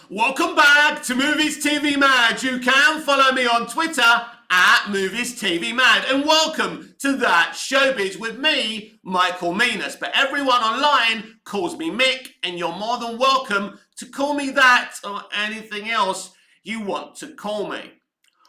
Welcome back to Movies TV Mad. You can follow me on Twitter at Movies TV Mad. And welcome to That Showbiz with me, Michael Menas. But everyone online calls me Mick, and you're more than welcome to call me that or anything else you want to call me.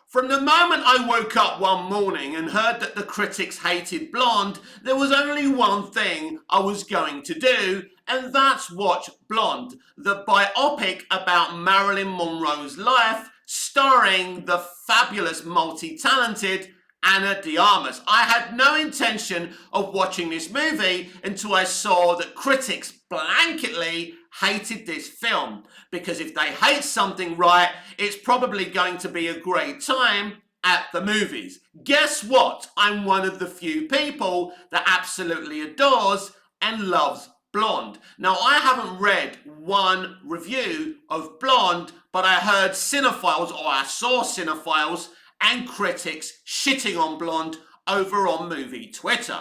From the moment I woke up one morning and heard that the critics hated Blonde, there was only one thing I was going to do, and that's watch Blonde, the biopic about Marilyn Monroe's life, starring the fabulous, multi-talented Ana de Armas. I had no intention of watching this movie until I saw that critics blanketly hated this film, because if they hate something, right, it's probably going to be a great time at the movies. Guess what? I'm one of the few people that absolutely adores and loves Blonde. Now, I haven't read one review of Blonde, but I heard cinephiles, or I saw cinephiles and critics shitting on Blonde over on movie Twitter.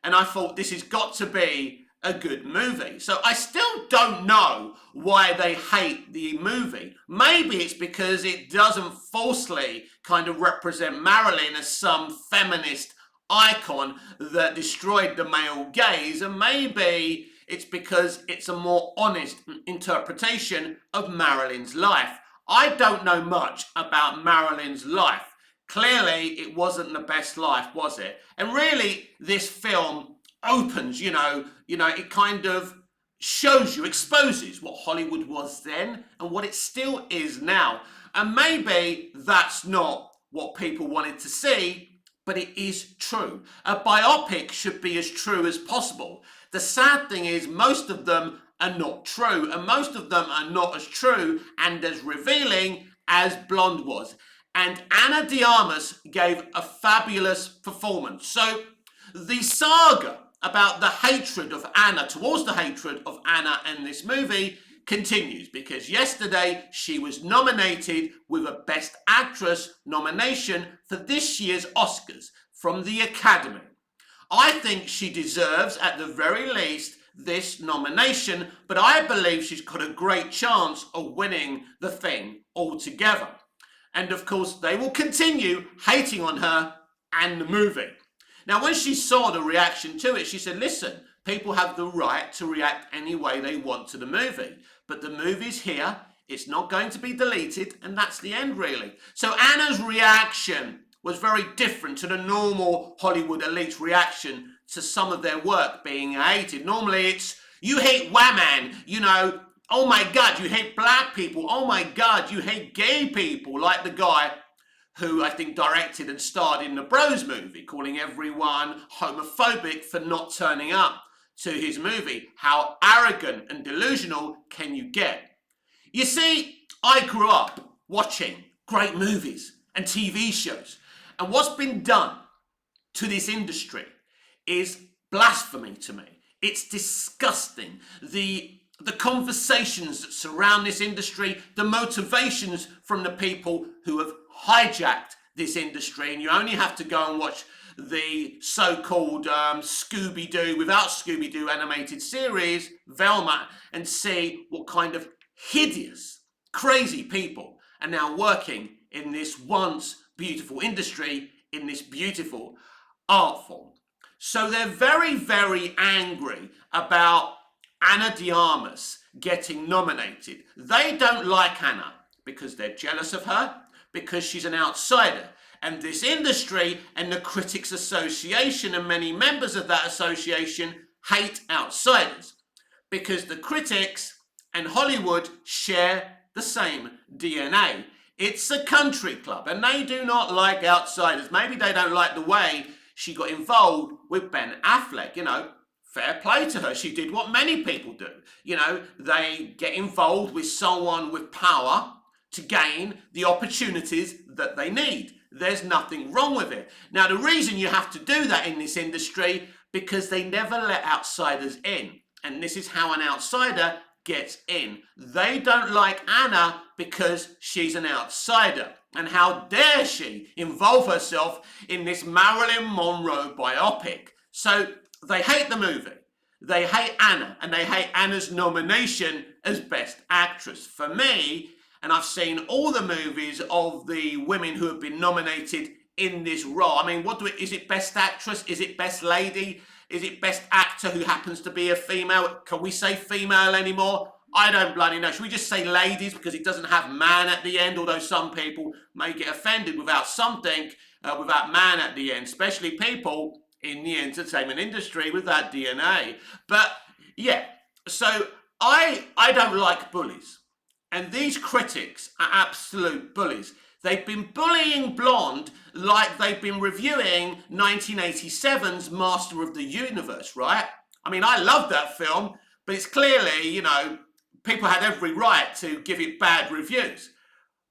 And I thought this has got to be a good movie. So I still don't know why they hate the movie. Maybe it's because it doesn't falsely kind of represent Marilyn as some feminist icon that destroyed the male gaze, and maybe it's because it's a more honest interpretation of Marilyn's life. I don't know much about Marilyn's life. Clearly, it wasn't the best life, was it? And really, this film opens, it kind of shows you, exposes what Hollywood was then and what it still is now. And maybe that's not what people wanted to see, but it is true. A biopic should be as true as possible. The sad thing is most of them are not true, and most of them are not as true and as revealing as Blonde was. And Ana de Armas gave a fabulous performance. So the saga about the hatred of Anna, towards the hatred of Anna in this movie, continues, because yesterday she was nominated with a Best Actress nomination for this year's Oscars from the Academy. I think she deserves, at the very least, this nomination, but I believe she's got a great chance of winning the thing altogether. And of course, they will continue hating on her and the movie. Now, when she saw the reaction to it, she said, listen, people have the right to react any way they want to the movie. But the movie's here, it's not going to be deleted, and that's the end, really. So Anna's reaction was very different to the normal Hollywood elite's reaction to some of their work being hated. Normally it's, you hate women, oh my God, you hate black people, oh my God, you hate gay people, like the guy who I think directed and starred in the Bros movie, calling everyone homophobic for not turning up to his movie. How arrogant and delusional can you get? You see, I grew up watching great movies and TV shows, and what's been done to this industry is blasphemy to me. It's disgusting. The conversations that surround this industry, the motivations from the people who have hijacked this industry, and you only have to go and watch the so-called Scooby-Doo, without Scooby-Doo animated series, Velma, and see what kind of hideous, crazy people are now working in this once beautiful industry, in this beautiful art form. So they're very, very angry about Ana de Armas getting nominated. They don't like Anna because they're jealous of her, because she's an outsider. And this industry and the Critics Association and many members of that association hate outsiders, because the critics and Hollywood share the same DNA. It's a country club, and they do not like outsiders. Maybe they don't like the way she got involved with Ben Affleck, fair play to her. She did what many people do. They get involved with someone with power to gain the opportunities that they need. There's nothing wrong with it. Now, the reason you have to do that in this industry, because they never let outsiders in. And this is how an outsider gets in. They don't like Anna because she's an outsider. And how dare she involve herself in this Marilyn Monroe biopic? So they hate the movie. They hate Anna, and they hate Anna's nomination as Best Actress. For me, and I've seen all the movies of the women who have been nominated in this role. I mean, is it Best Actress? Is it Best Lady? Is it Best Actor who happens to be a female? Can we say female anymore? I don't bloody know. Should we just say ladies because it doesn't have man at the end? Although some people may get offended without something, without man at the end, especially people in the entertainment industry with that DNA. But yeah, so I don't like bullies. And these critics are absolute bullies. They've been bullying Blonde like they've been reviewing 1987's Master of the Universe, right? I mean, I love that film, but it's clearly, you know, people had every right to give it bad reviews.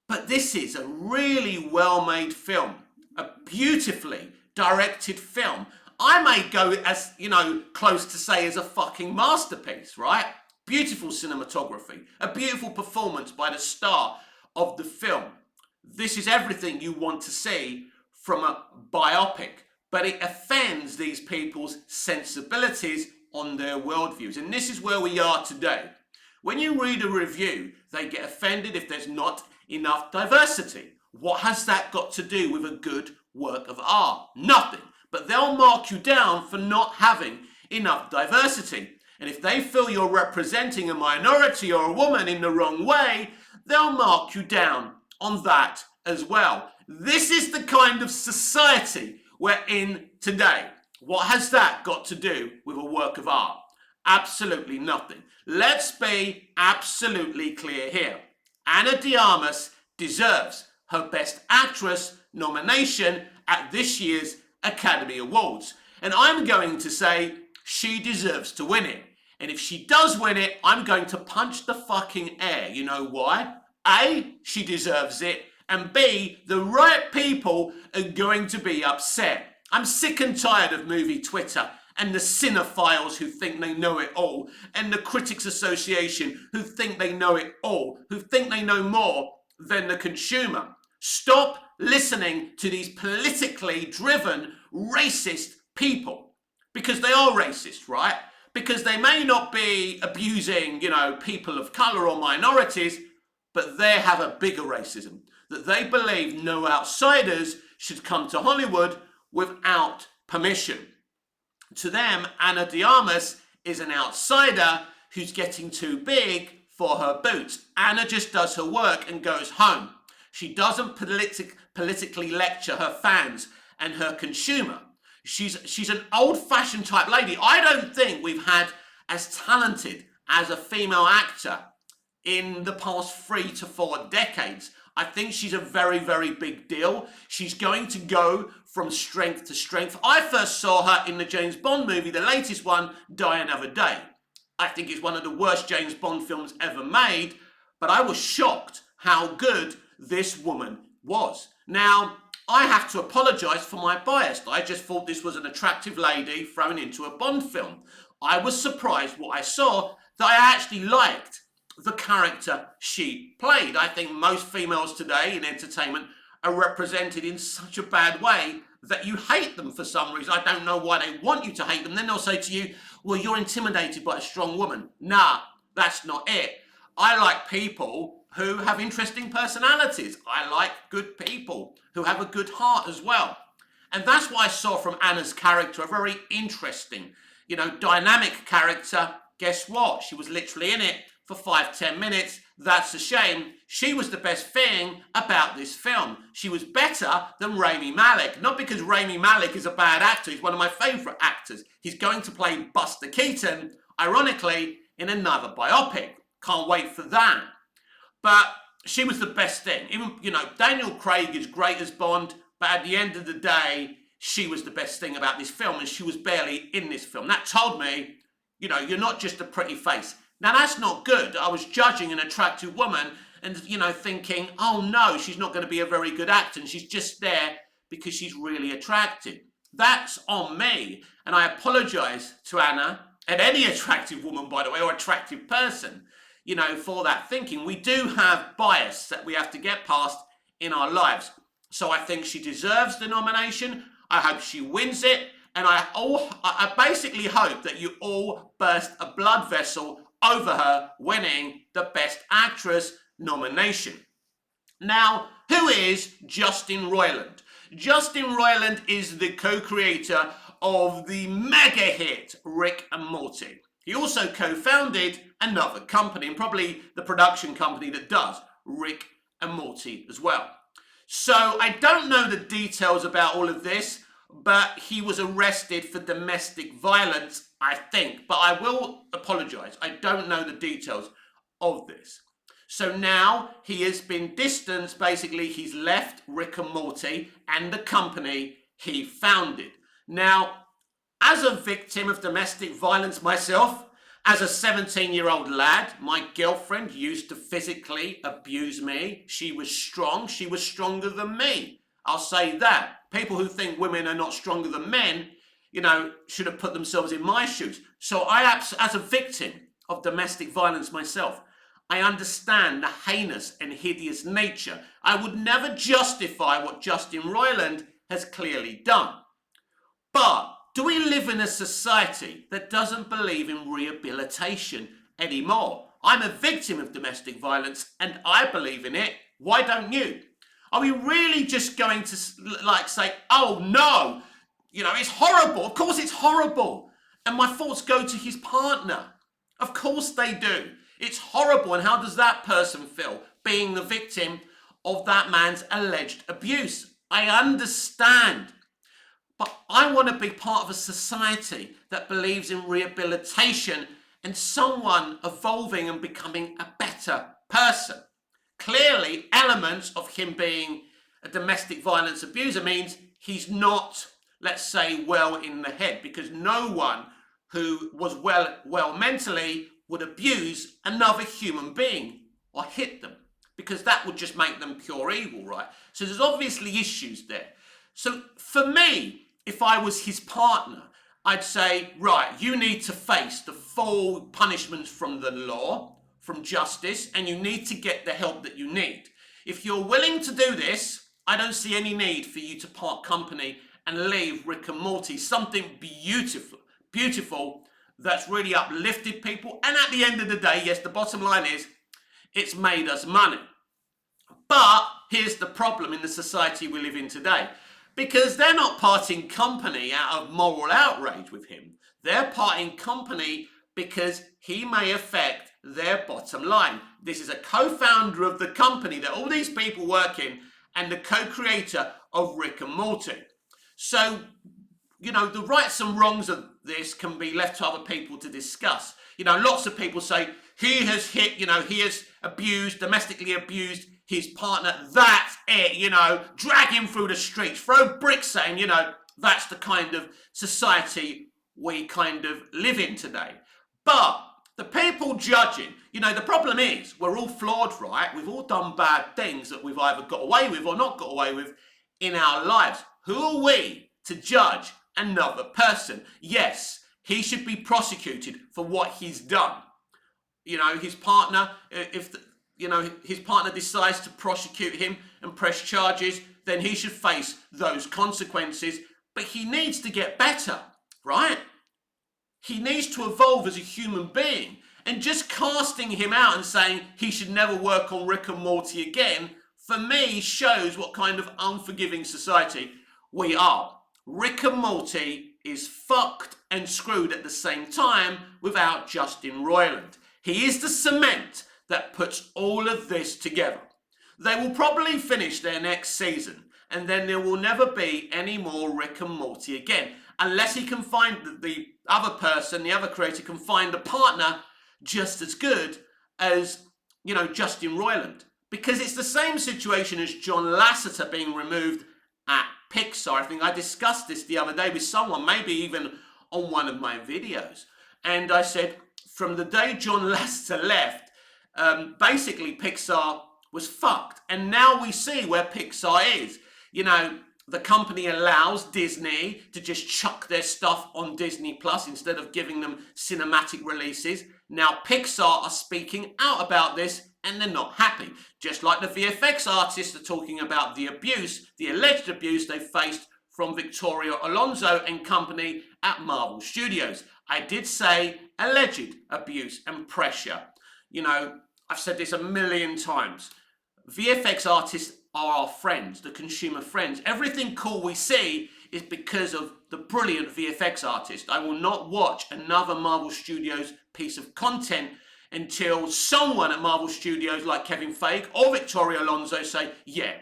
But this is a really well-made film, a beautifully directed film. I may go as, you know, close to say as a fucking masterpiece, right? Beautiful cinematography, a beautiful performance by the star of the film. This is everything you want to see from a biopic, but it offends these people's sensibilities on their worldviews. And this is where we are today. When you read a review, they get offended if there's not enough diversity. What has that got to do with a good work of art? Nothing. But they'll mark you down for not having enough diversity. And if they feel you're representing a minority or a woman in the wrong way, they'll mark you down on that as well. This is the kind of society we're in today. What has that got to do with a work of art? Absolutely nothing. Let's be absolutely clear here. Ana de Armas deserves her Best Actress nomination at this year's Academy Awards. And I'm going to say she deserves to win it. And if she does win it, I'm going to punch the fucking air. You know why? A, she deserves it. And B, the right people are going to be upset. I'm sick and tired of movie Twitter and the cinephiles who think they know it all, and the Critics Association who think they know it all, who think they know more than the consumer. Stop listening to these politically driven racist people, because they are racist, right? Because they may not be abusing, you know, people of colour or minorities, but they have a bigger racism, that they believe no outsiders should come to Hollywood without permission. To them, Ana de Armas is an outsider who's getting too big for her boots. Anna just does her work and goes home. She doesn't politically lecture her fans and her consumer. She's an old-fashioned type lady. I don't think we've had as talented as a female actor in the past 3 to 4 decades. I think she's a very, very big deal. She's going to go from strength to strength. I first saw her in the James Bond movie, the latest one, Die Another Day. I think it's one of the worst James Bond films ever made, but I was shocked how good this woman was. Now, I have to apologise for my bias. I just thought this was an attractive lady thrown into a Bond film. I was surprised what I saw, that I actually liked the character she played. I think most females today in entertainment are represented in such a bad way that you hate them for some reason. I don't know why they want you to hate them. Then they'll say to you, well, you're intimidated by a strong woman. Nah, that's not it. I like people who have interesting personalities. I like good people who have a good heart as well. And that's what I saw from Anna's character, a very interesting, you know, dynamic character. Guess what? She was literally in it for 5-10 minutes. That's a shame. She was the best thing about this film. She was better than Rami Malek. Not because Rami Malek is a bad actor. He's one of my favourite actors. He's going to play Buster Keaton, ironically, in another biopic. Can't wait for that. But she was the best thing. Even, you know, Daniel Craig is great as Bond, but at the end of the day, she was the best thing about this film, and she was barely in this film. That told me, you know, you're not just a pretty face. Now, that's not good. I was judging an attractive woman and, you know, thinking, oh, no, she's not going to be a very good actor, and she's just there because she's really attractive. That's on me, and I apologise to Anna, and any attractive woman, by the way, or attractive person, you know, for that thinking. We do have bias that we have to get past in our lives. So I think she deserves the nomination. I hope she wins it. And I basically hope that you all burst a blood vessel over her winning the Best Actress nomination. Now, who is Justin Roiland? Justin Roiland is the co-creator of the mega hit Rick and Morty. He also co-founded another company, and probably the production company that does Rick and Morty as well. So I don't know the details about all of this, but he was arrested for domestic violence, I think. But I will apologise. I don't know the details of this. So now he has been distanced. Basically, he's left Rick and Morty and the company he founded. Now, as a victim of domestic violence myself, as a 17-year-old lad, my girlfriend used to physically abuse me. She was strong. She was stronger than me. I'll say that. People who think women are not stronger than men, should have put themselves in my shoes. So as a victim of domestic violence myself, I understand the heinous and hideous nature. I would never justify what Justin Roiland has clearly done. But do we live in a society that doesn't believe in rehabilitation anymore? I'm a victim of domestic violence and I believe in it. Why don't you? Are we really just going to say, oh no, it's horrible. Of course it's horrible. And my thoughts go to his partner. Of course they do. It's horrible. And how does that person feel being the victim of that man's alleged abuse? I understand. But I want to be part of a society that believes in rehabilitation and someone evolving and becoming a better person. Clearly, elements of him being a domestic violence abuser means he's not, let's say, well in the head, because no one who was well mentally would abuse another human being or hit them, because that would just make them pure evil, right? So there's obviously issues there. So for me, if I was his partner, I'd say, right, you need to face the full punishments from the law, from justice, and you need to get the help that you need. If you're willing to do this, I don't see any need for you to part company and leave Rick and Morty, something beautiful that's really uplifted people. And at the end of the day, yes, the bottom line is it's made us money. But here's the problem in the society we live in today. Because they're not parting company out of moral outrage with him. They're parting company because he may affect their bottom line. This is a co-founder of the company that all these people work in and the co-creator of Rick and Morty. So, the rights and wrongs of this can be left to other people to discuss. Lots of people say he has hit, he has domestically abused his partner. That's it, drag him through the streets, throw bricks at him, that's the kind of society we kind of live in today. But the people judging, the problem is we're all flawed, right? We've all done bad things that we've either got away with or not got away with in our lives. Who are we to judge another person? Yes, he should be prosecuted for what he's done. His partner, his partner decides to prosecute him and press charges, then he should face those consequences. But he needs to get better, right? He needs to evolve as a human being. And just casting him out and saying he should never work on Rick and Morty again, for me, shows what kind of unforgiving society we are. Rick and Morty is fucked and screwed at the same time without Justin Roiland. He is the cement that puts all of this together. They will probably finish their next season, and then there will never be any more Rick and Morty again, unless he can find the other person, the other creator can find a partner just as good as, Justin Roiland. Because it's the same situation as John Lasseter being removed at Pixar. I think I discussed this the other day with someone, maybe even on one of my videos. And I said, from the day John Lasseter left, basically Pixar was fucked. And now we see where Pixar is. The company allows Disney to just chuck their stuff on Disney Plus instead of giving them cinematic releases. Now Pixar are speaking out about this and they're not happy. Just like the VFX artists are talking about the abuse, the alleged abuse they faced from Victoria Alonso and company at Marvel Studios. I did say alleged abuse and pressure. You know, I've said this a million times. VFX artists are our friends, the consumer friends. Everything cool we see is because of the brilliant VFX artist. I will not watch another Marvel Studios piece of content until someone at Marvel Studios like Kevin Feige or Victoria Alonso say, yeah,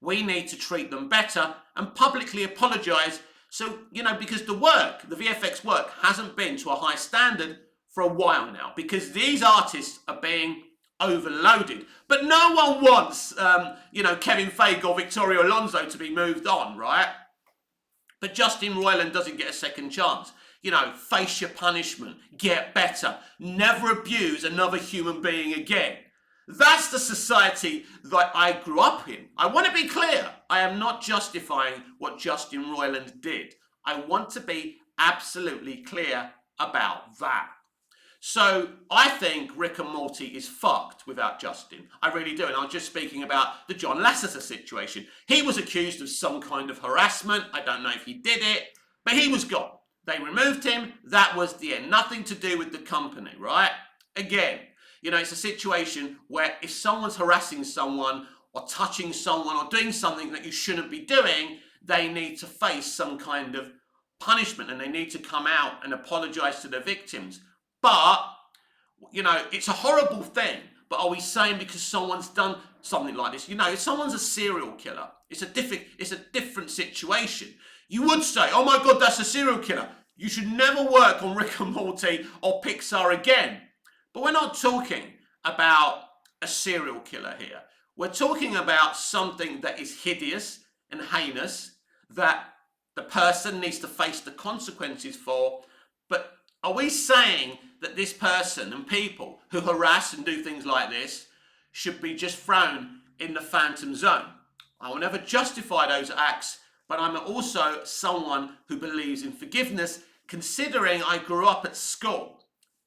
we need to treat them better and publicly apologise. So, you know, because the VFX work hasn't been to a high standard for a while now, because these artists are being overloaded. But no one wants, Kevin Feige or Victoria Alonso to be moved on, right? But Justin Roiland doesn't get a second chance. You know, face your punishment, get better, never abuse another human being again. That's the society that I grew up in. I want to be clear. I am not justifying what Justin Roiland did. I want to be absolutely clear about that. So I think Rick and Morty is fucked without Justin. I really do. And I was just speaking about the John Lasseter situation. He was accused of some kind of harassment. I don't know if he did it, but he was gone. They removed him. That was the end. Nothing to do with the company, right? Again, you know, it's a situation where if someone's harassing someone or touching someone or doing something that you shouldn't be doing, they need to face some kind of punishment and they need to come out and apologize to their victims. But, you know, it's a horrible thing. But are we saying because someone's done something like this? You know, if someone's a serial killer, it's a different situation. You would say, oh my God, that's a serial killer. You should never work on Rick and Morty or Pixar again. But we're not talking about a serial killer here. We're talking about something that is hideous and heinous, that the person needs to face the consequences for. But are we saying that this person and people who harass and do things like this should be just thrown in the phantom zone? I will never justify those acts, but I'm also someone who believes in forgiveness, considering I grew up at school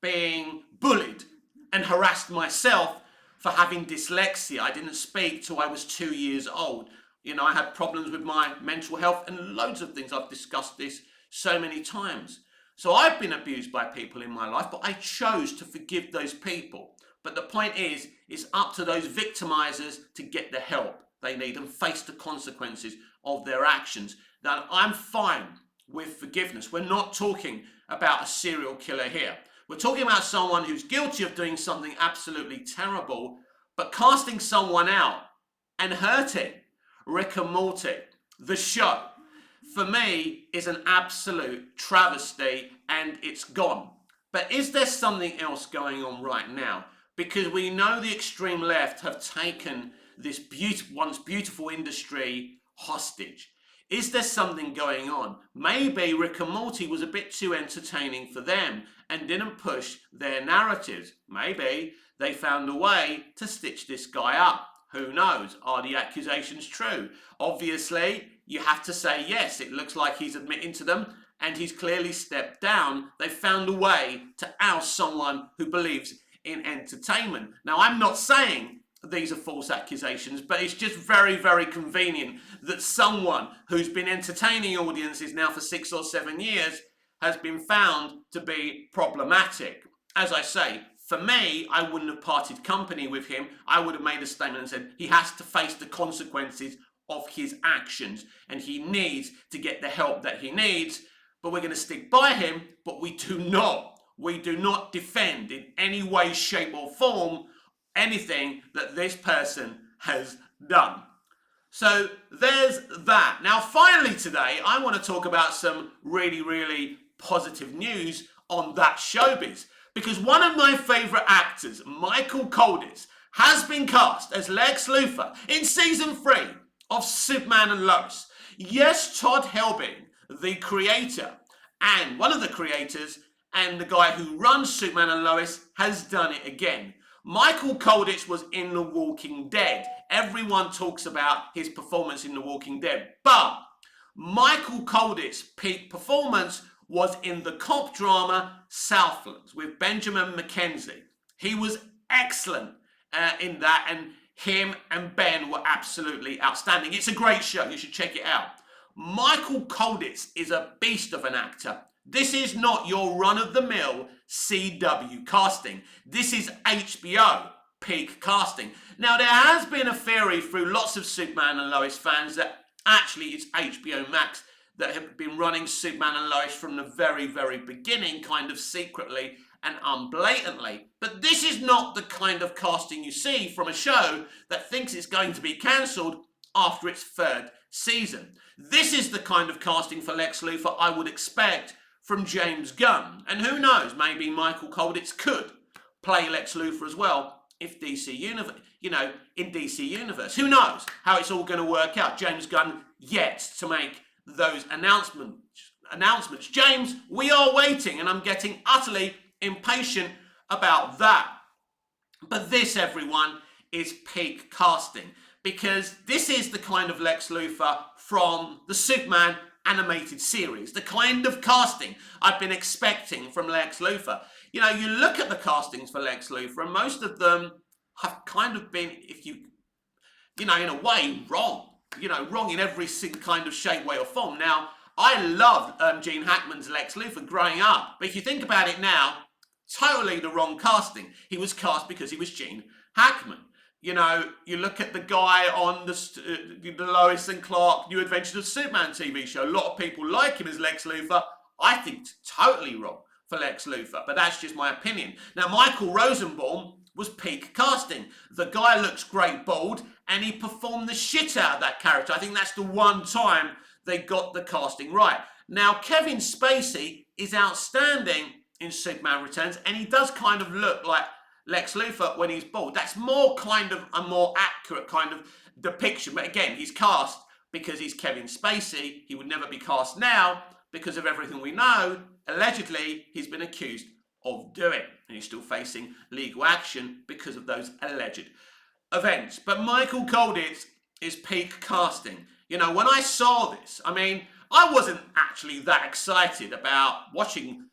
being bullied and harassed myself for having dyslexia. I didn't speak till I was 2 years old. You know, I had problems with my mental health and loads of things. I've discussed this so many times. So I've been abused by people in my life, but I chose to forgive those people. But the point is, it's up to those victimizers to get the help they need and face the consequences of their actions. Now, I'm fine with forgiveness. We're not talking about a serial killer here. We're talking about someone who's guilty of doing something absolutely terrible, but casting someone out and hurting. Rick and Morty, the show, for me, is an absolute travesty and it's gone. But is there something else going on right now? Because we know the extreme left have taken this once beautiful industry hostage. Is there something going on? Maybe Rick and Morty was a bit too entertaining for them and didn't push their narratives. Maybe they found a way to stitch this guy up. Who knows? Are the accusations true? Obviously, you have to say yes. It looks like he's admitting to them and he's clearly stepped down. They found a way to oust someone who believes in entertainment. Now, I'm not saying these are false accusations, but it's just very, very convenient that someone who's been entertaining audiences now for 6 or 7 years has been found to be problematic. As I say, for me, I wouldn't have parted company with him. I would have made a statement and said he has to face the consequences of his actions and he needs to get the help that he needs. But we're going to stick by him, but we do not defend in any way, shape or form anything that this person has done. So there's that. Now, finally today, I want to talk about some really, really positive news on That Showbiz. Because one of my favourite actors, Michael Coldidz, has been cast as Lex Luthor in season 3 of Superman and Lois. Yes, Todd Helbing, the creator and one of the creators and the guy who runs Superman and Lois, has done it again. Michael Coldidz was in The Walking Dead. Everyone talks about his performance in The Walking Dead. But Michael Colditz's peak performance was in the cop drama Southlands with Benjamin McKenzie. He was excellent in that, and him and Ben were absolutely outstanding. It's a great show. You should check it out. Michael Coldidz is a beast of an actor. This is not your run-of-the-mill CW casting. This is HBO peak casting. Now, there has been a theory through lots of Superman and Lois fans that actually it's HBO Max that have been running Superman and Lois from the very, very beginning, kind of secretly and unblatantly. But this is not the kind of casting you see from a show that thinks it's going to be cancelled after its third season. This is the kind of casting for Lex Luthor I would expect from James Gunn. And who knows, maybe Michael Coldidz could play Lex Luthor as well if DC Universe, in DC Universe. Who knows how it's all going to work out? James Gunn yet to make those announcements. James, we are waiting, and I'm getting utterly impatient about that. But this, everyone, is peak casting, because this is the kind of Lex Luthor from the Superman animated series, the kind of casting I've been expecting from Lex Luthor. You look at the castings for Lex Luthor, and most of them have kind of been, in a way, wrong. Wrong in every single kind of shape, way, or form. Now, I loved Gene Hackman's Lex Luthor growing up, but if you think about it now, totally the wrong casting. He was cast because he was Gene Hackman. You look at the guy on the Lois and Clark New Adventures of Superman TV show. A lot of people like him as Lex Luthor. I think it's totally wrong for Lex Luthor, but that's just my opinion. Now, Michael Rosenbaum was peak casting. The guy looks great bald, and he performed the shit out of that character. I think that's the one time they got the casting right. Now, Kevin Spacey is outstanding in Superman Returns, and he does kind of look like Lex Luthor when he's bald. That's more kind of a more accurate kind of depiction. But again, he's cast because he's Kevin Spacey. He would never be cast now because of everything we know. Allegedly, he's been accused of doing, and he's still facing legal action because of those alleged events. But Michael Coldidz is peak casting. When I saw this, I wasn't actually that excited about watching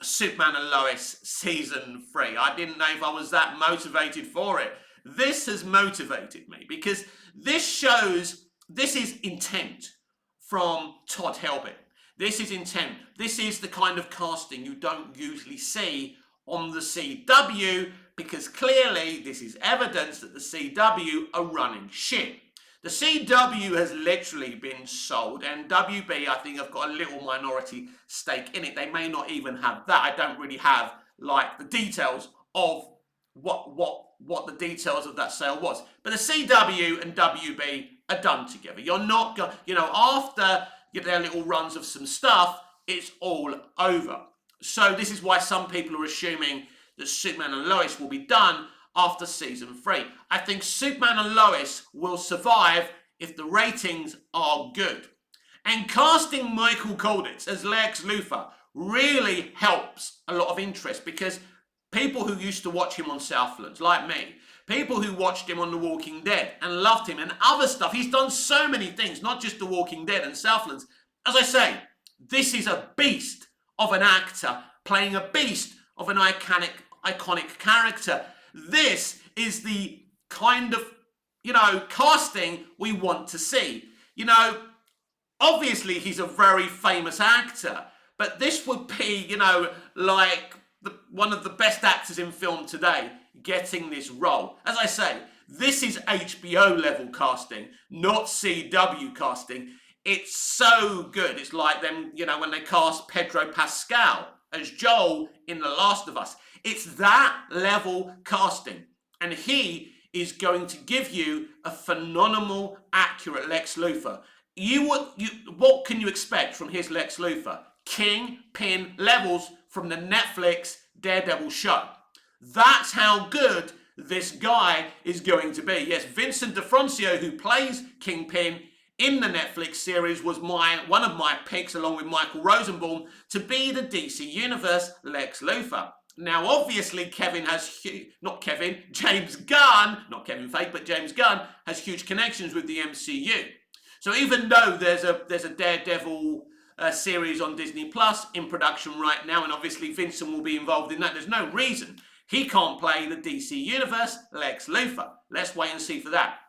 Superman and Lois season 3. I didn't know if I was that motivated for it. This has motivated me because this is intent from Todd Helbig. This is intent. This is the kind of casting you don't usually see on the CW, because clearly this is evidence that the CW are running shit. The CW has literally been sold, and WB, I think, have got a little minority stake in it. They may not even have that. I don't really have the details of what the details of that sale was. But the CW and WB are done together. You're not going, after their little runs of some stuff, it's all over. So this is why some people are assuming that Superman and Lois will be done after season 3. I think Superman and Lois will survive if the ratings are good. And casting Michael Coldidz as Lex Luthor really helps a lot of interest, because people who used to watch him on Southlands, like me, people who watched him on The Walking Dead and loved him and other stuff, he's done so many things, not just The Walking Dead and Southlands. As I say, this is a beast of an actor playing a beast of an iconic character. This is the kind of, casting we want to see. Obviously he's a very famous actor, but this would be, one of the best actors in film today getting this role. As I say, this is HBO level casting, not CW casting. It's so good. It's like them, when they cast Pedro Pascal as Joel in The Last of Us. It's that level casting. And he is going to give you a phenomenal, accurate Lex Luthor. What can you expect from his Lex Luthor? Kingpin levels from the Netflix Daredevil show. That's how good this guy is going to be. Yes, Vincent D'Onofrio, who plays Kingpin in the Netflix series, was one of my picks, along with Michael Rosenbaum, to be the DC Universe Lex Luthor. Now, obviously, James Gunn, not Kevin Feige, but James Gunn, has huge connections with the MCU. So even though there's a Daredevil series on Disney Plus in production right now, and obviously Vincent will be involved in that, there's no reason he can't play the DC Universe Lex Luthor. Let's wait and see for that.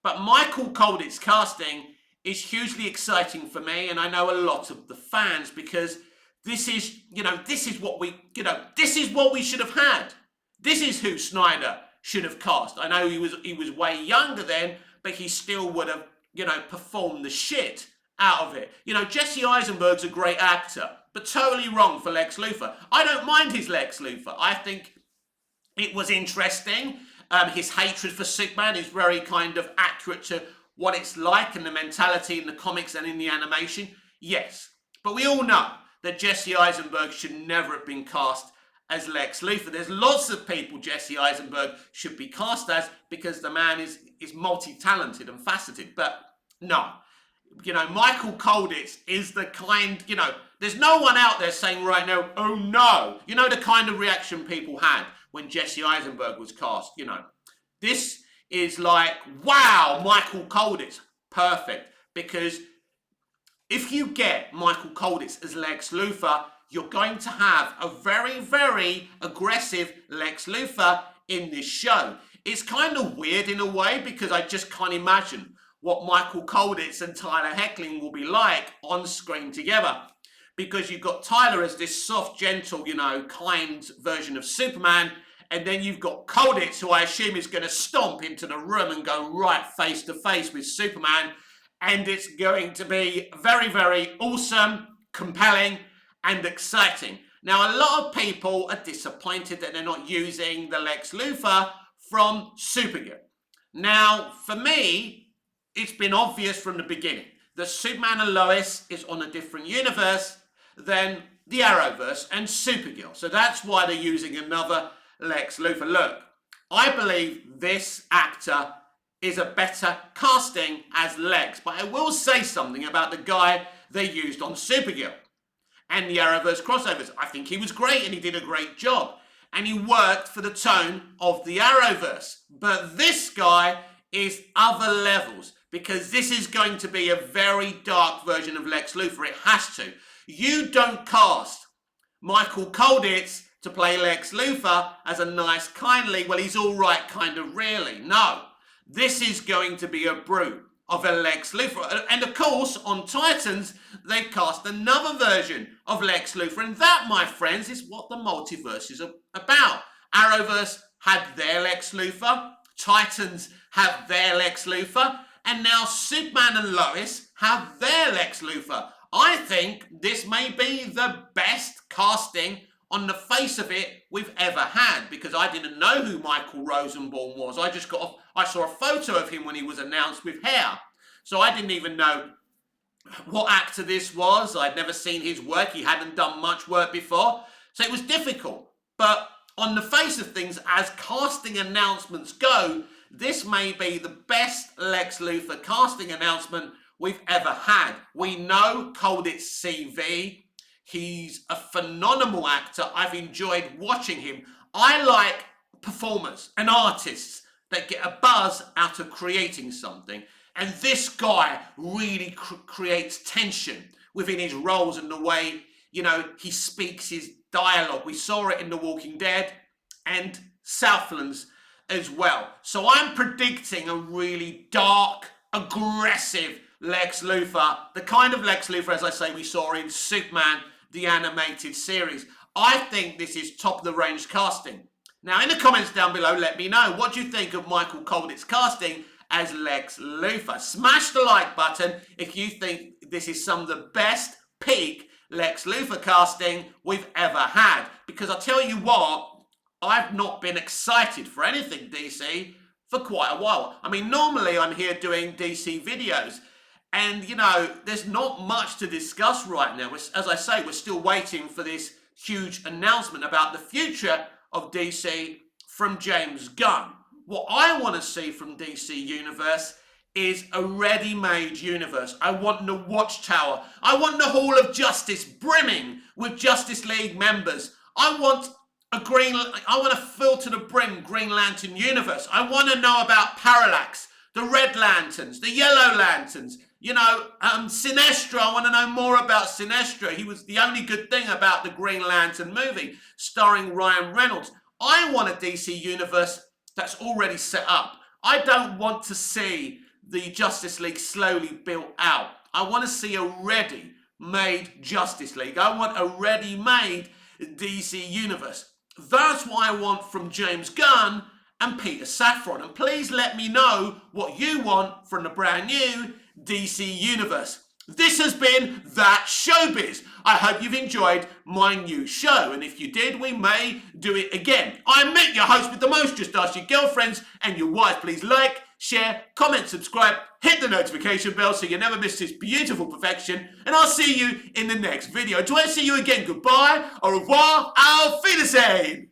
But Michael Coldidz casting is hugely exciting for me, and I know a lot of the fans, because this is, this is what we should have had. This is who Snyder should have cast. I know he was way younger then, but he still would have, performed the shit out of it. Jesse Eisenberg's a great actor, but totally wrong for Lex Luthor. I don't mind his Lex Luthor. I think it was interesting. His hatred for Superman is very kind of accurate to what it's like and the mentality in the comics and in the animation. Yes, but we all know that Jesse Eisenberg should never have been cast as Lex Luthor. There's lots of people Jesse Eisenberg should be cast as, because the man is multi-talented and faceted. But no, Michael Coldidz is the kind, there's no one out there saying right now, oh no. The kind of reaction people had when Jesse Eisenberg was cast, This is like, wow, Michael Coldidz, perfect. Because if you get Michael Coldidz as Lex Luthor, you're going to have a very, very aggressive Lex Luthor in this show. It's kind of weird in a way, because I just can't imagine what Michael Coldidz and Tyler Hoechlin will be like on screen together. Because you've got Tyler as this soft, gentle, kind version of Superman, and then you've got Coldidz, who I assume is going to stomp into the room and go right face to face with Superman, and it's going to be very, very awesome, compelling, and exciting. Now, a lot of people are disappointed that they're not using the Lex Luthor from Supergirl. Now, for me, it's been obvious from the beginning that Superman and Lois is on a different universe than the Arrowverse and Supergirl. So that's why they're using another Lex Luthor. Look, I believe this actor is a better casting as Lex, but I will say something about the guy they used on Supergirl and the Arrowverse crossovers. I think he was great and he did a great job. And he worked for the tone of the Arrowverse. But this guy is other levels, because this is going to be a very dark version of Lex Luthor. It has to. You don't cast Michael Coldidz to play Lex Luthor as a nice, kindly, well, he's all right, kind of really. No. This is going to be a brute of a Lex Luthor. And of course, on Titans, they cast another version of Lex Luthor. And that, my friends, is what the multiverse is about. Arrowverse had their Lex Luthor. Titans have their Lex Luthor. And now Superman and Lois have their Lex Luthor. I think this may be the best casting on the face of it we've ever had, because I didn't know who Michael Rosenbaum was. I saw a photo of him when he was announced with hair. So I didn't even know what actor this was. I'd never seen his work. He hadn't done much work before. So it was difficult. But on the face of things, as casting announcements go, this may be the best Lex Luthor casting announcement we've ever had. We know Coldidz CV. He's a phenomenal actor. I've enjoyed watching him. I like performers and artists that get a buzz out of creating something. And this guy really creates tension within his roles and the way, he speaks his dialogue. We saw it in The Walking Dead and Southlands as well. So I'm predicting a really dark, aggressive Lex Luthor, the kind of Lex Luthor, as I say, we saw in Superman, the animated series. I think this is top of the range casting. Now, in the comments down below, let me know, what do you think of Michael Colditz's casting as Lex Luthor? Smash the like button if you think this is some of the best peak Lex Luthor casting we've ever had. Because I tell you what, I've not been excited for anything DC for quite a while. I mean, normally I'm here doing DC videos, and, there's not much to discuss right now. As I say, we're still waiting for this huge announcement about the future of DC from James Gunn. What I want to see from DC Universe is a ready-made universe. I want the Watchtower. I want the Hall of Justice brimming with Justice League members. I want to fill to the brim Green Lantern universe. I want to know about Parallax, the Red Lanterns, the Yellow Lanterns. Sinestro, I want to know more about Sinestro. He was the only good thing about the Green Lantern movie, starring Ryan Reynolds. I want a DC universe that's already set up. I don't want to see the Justice League slowly built out. I want to see a ready-made Justice League. I want a ready-made DC Universe. That's what I want from James Gunn and Peter Safran. And please let me know what you want from the brand new DC Universe. This has been That Showbiz. I hope you've enjoyed my new show, and if you did, we may do it again. I'm Mick, your host with the most. Just ask your girlfriends and your wife. Please like, share, comment, subscribe, hit the notification bell so you never miss this beautiful perfection, and I'll see you in the next video. Until I see you again, goodbye, au revoir, auf Wiedersehen.